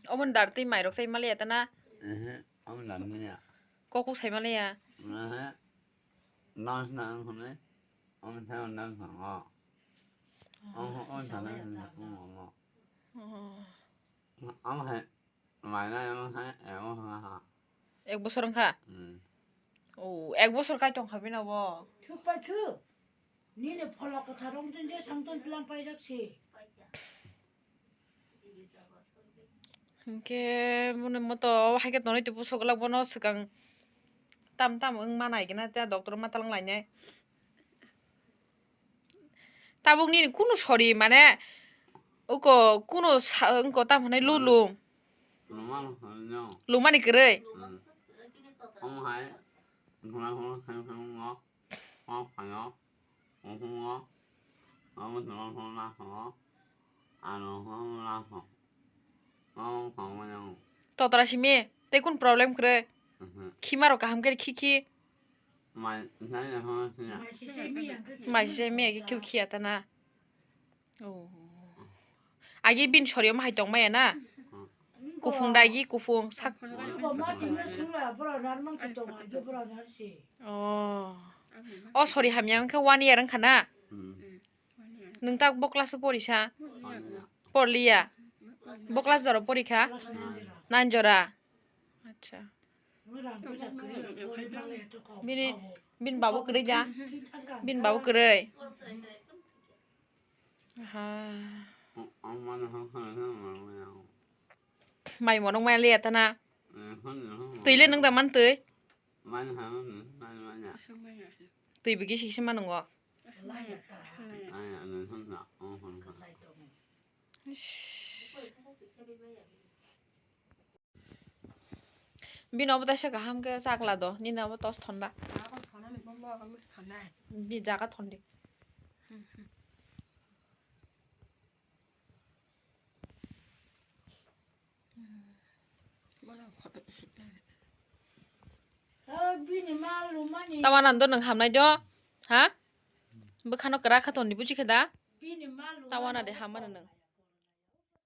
어머니 나르트 마이럭 사이 말이야 따나 어머니 남느냐 꼭꼭 사이 말이야 나는 근데 어머니 태어난 난 상어 어머니 태어난 난 상어 어머 해 많이 어머 해 어머 এক বছর খা ও এক বছর কাই টং খাবি না ব 튜빠이 그 니네 폴라고 다롱든지 상돈 들랑 빠이작시 게 뭐는 뭐또 하게 너네 또 부서글락 보노 스강 땀땀 응만 아이긴 하다 doktor 마탈랑 라이네 따봉니 꾸노 소리 마네 오거 꾸노 응거 땀하네 루루 루마니 그래 어머 해 누나 생생거 봐요 어머 어머 누나 안 방만형 또다시미 때군 프로블렘 그래 키마로 가 함께 키키 마이 나야 하냐 마시제미 키 키야타나 오 아기 빈 처리엄 하이동 마야나 구풍다기 구풍 삭 이거 맞으면 승로야 보라 나만 기도마 이거 보라 나시 어 소리 함양 그 와니야랑 가나 능딱 복라스 보리샤 볼리야 복라스 저러 보리카 난저라 아차 빈 바보 그래자 빈 바보 그래 아 엄마는 항상 mày muốn ông mày liệt ta na tùy lên nâng tầm ăn tùy tùy bị cái gì xem ăn được không bin nó bắt đầu ham cái sạc là đó nên nó bắt đầu thon ra đi ra cái thon đi Tawan ando nang ham na jo, ha? Bekano kera katon di puji kada. Tawan ada ham mana nang.